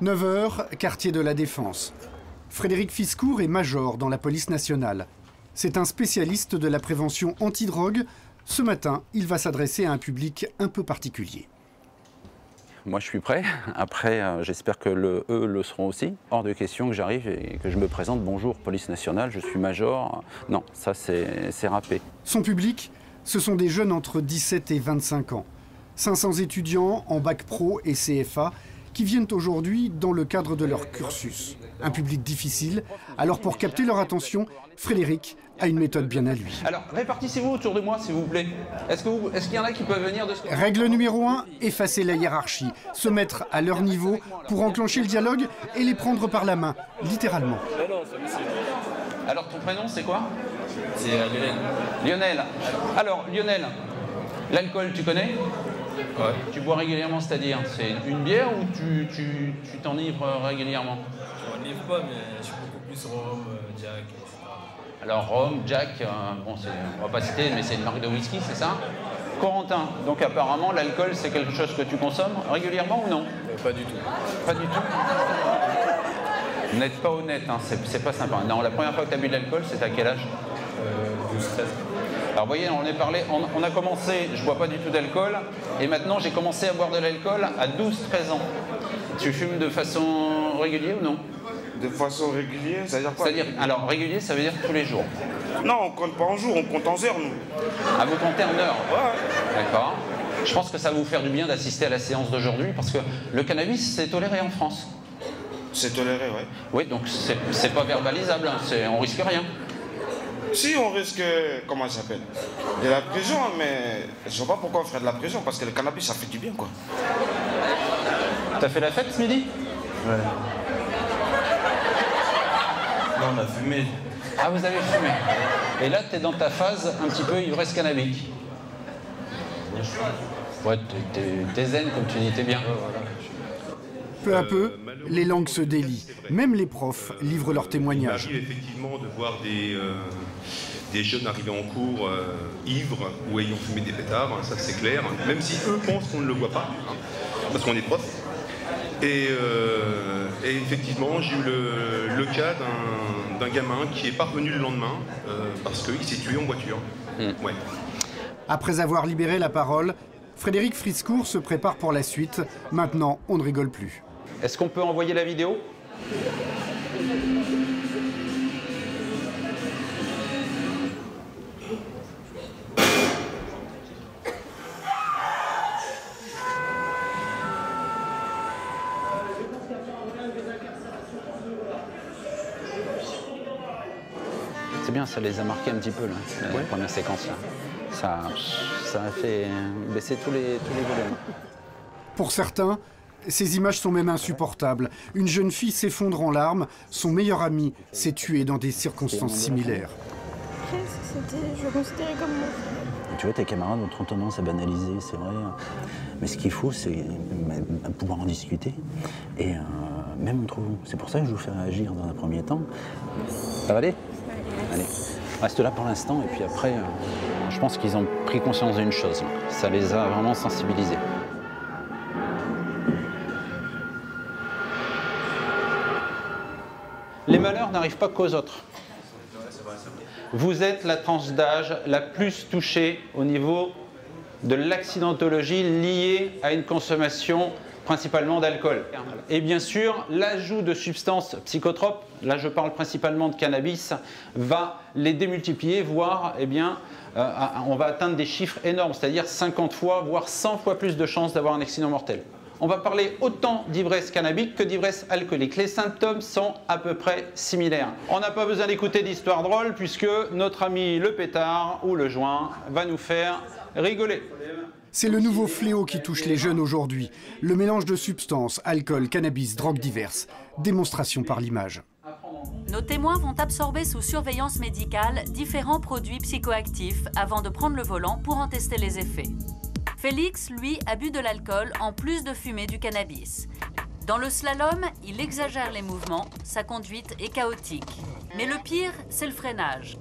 9 h, quartier de la Défense. Frédéric Fiscourt est major dans la police nationale. C'est un spécialiste de la prévention antidrogue. Ce matin, il va s'adresser à un public un peu particulier. Moi, je suis prêt. Après, j'espère que eux le seront aussi. Hors de question que j'arrive et que je me présente. Bonjour, police nationale, je suis major. Non, ça, c'est râpé. Son public, ce sont des jeunes entre 17 et 25 ans. 500 étudiants en bac pro et CFA qui viennent aujourd'hui dans le cadre de leur cursus. Un public difficile. Alors, pour capter leur attention, Frédéric a une méthode bien à lui. Alors, répartissez-vous autour de moi, s'il vous plaît. Est-ce qu'il y en a qui peuvent venir de ce côté? Règle numéro 1, effacer la hiérarchie. Se mettre à leur niveau pour enclencher le dialogue et les prendre par la main, littéralement. Alors, ton prénom, c'est quoi? C'est Lionel. Lionel. Alors, Lionel, l'alcool, tu connais? Ouais. Tu bois régulièrement, c'est-à-dire? C'est une bière ou tu t'enivres régulièrement? Je m'enivre pas, mais je suis beaucoup plus rhum, Jack, etc. Alors, rhum, Jack, bon, on va pas citer, mais c'est une marque de whisky, c'est ça? Corentin, donc apparemment, l'alcool, c'est quelque chose que tu consommes régulièrement ou non? Pas du tout. Pas du tout? Vous n'êtes pas honnête, hein, c'est pas sympa. Non, la première fois que tu as bu de l'alcool, c'était à quel âge? 12-13. Alors vous voyez, on a commencé, je bois pas du tout d'alcool, et maintenant j'ai commencé à boire de l'alcool à 12-13 ans. Tu fumes de façon régulière ou non? De façon régulière, c'est-à-dire quoi? C'est-à-dire, alors régulier, ça veut dire tous les jours? Non, on compte pas en jours, on compte en heures, nous. Ah, vous comptez en heures? Ouais. D'accord. Je pense que ça va vous faire du bien d'assister à la séance d'aujourd'hui, parce que le cannabis, c'est toléré en France. C'est toléré, ouais. Oui, donc c'est pas verbalisable, hein, on risque rien. Si, on risque, comment ça s'appelle? De la prison, mais je vois pas pourquoi on ferait de la prison, parce que le cannabis, ça fait du bien, quoi. T'as fait la fête ce midi? Ouais. Non, on a fumé. Ah, vous avez fumé. Et là, t'es dans ta phase un petit peu ivresse cannabique. Ouais, t'es zen, comme tu dis, t'es bien. Peu à peu, les langues se délient. Même les profs livrent leurs témoignages. Il arrive effectivement de voir des jeunes arriver en cours ivres ou ayant fumé des pétards, hein, ça c'est clair, même si eux pensent qu'on ne le voit pas, hein, parce qu'on est profs. Et effectivement, j'ai eu le cas d'un gamin qui est pas revenu le lendemain parce qu'il s'est tué en voiture. Ouais. Après avoir libéré la parole, Frédéric Fiscourt se prépare pour la suite. Maintenant, on ne rigole plus. Est-ce qu'on peut envoyer la vidéo? C'est bien, ça les a marqués un petit peu, là, la première séquence. Là. Ça a fait baisser tous les volumes. Pour certains, ces images sont même insupportables. Une jeune fille s'effondre en larmes. Son meilleur ami s'est tué dans des circonstances similaires. Je le considérais comme mon frère. Tu vois, tes camarades ont trop tendance à banaliser, c'est vrai. Mais ce qu'il faut, c'est pouvoir en discuter. Et même entre vous. C'est pour ça que je vous fais réagir dans un premier temps. Ça va aller? Allez. Reste là pour l'instant, et puis après, je pense qu'ils ont pris conscience d'une chose. Là. Ça les a vraiment sensibilisés. Les malheurs n'arrivent pas qu'aux autres. Vous êtes la tranche d'âge la plus touchée au niveau de l'accidentologie liée à une consommation principalement d'alcool. Et bien sûr, l'ajout de substances psychotropes, là je parle principalement de cannabis, va les démultiplier, voire on va atteindre des chiffres énormes, c'est-à-dire 50 fois, voire 100 fois plus de chances d'avoir un accident mortel. On va parler autant d'ivresse cannabique que d'ivresse alcoolique. Les symptômes sont à peu près similaires. On n'a pas besoin d'écouter d'histoires drôles puisque notre ami le pétard ou le joint va nous faire rigoler. C'est le nouveau fléau qui touche les jeunes aujourd'hui. Le mélange de substances, alcool, cannabis, drogues diverses. Démonstration par l'image. Nos témoins vont absorber sous surveillance médicale différents produits psychoactifs avant de prendre le volant pour en tester les effets. Félix, lui, a bu de l'alcool en plus de fumer du cannabis. Dans le slalom, il exagère les mouvements, sa conduite est chaotique. Mais le pire, c'est le freinage.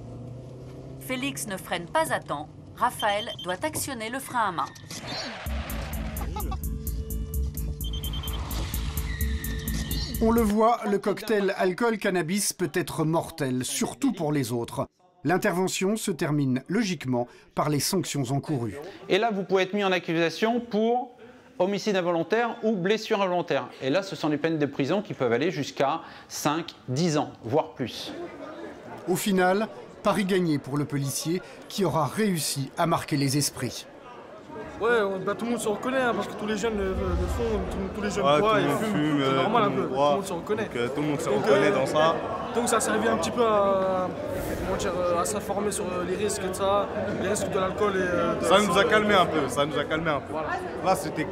Félix ne freine pas à temps. Raphaël doit actionner le frein à main. On le voit, le cocktail alcool-cannabis peut être mortel, surtout pour les autres. L'intervention se termine logiquement par les sanctions encourues. Et là, vous pouvez être mis en accusation pour homicide involontaire ou blessure involontaire. Et là, ce sont des peines de prison qui peuvent aller jusqu'à 5-10 ans, voire plus. Au final, pari gagné pour le policier qui aura réussi à marquer les esprits. Ouais, tout le monde se reconnaît, hein, parce que tous les jeunes le font, tous les jeunes boivent et fument, c'est normal un peu, tout le monde se reconnaît. Tout le monde se reconnaît dans ça. Donc ça a servi un petit peu à s'informer sur les risques de ça, les risques de l'alcool et ça nous a calmé un peu, ça nous a calmé un peu. Voilà. Là c'était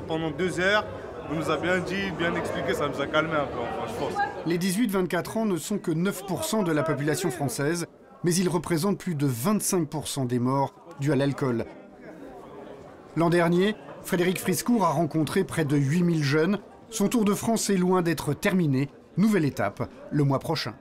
pendant 2 heures, on nous a bien dit, bien expliqué, ça nous a calmé un peu, enfin, je pense. Les 18-24 ans ne sont que 9% de la population française, mais ils représentent plus de 25% des morts dus à l'alcool. L'an dernier, Frédéric Friscourt a rencontré près de 8000 jeunes. Son Tour de France est loin d'être terminé. Nouvelle étape le mois prochain.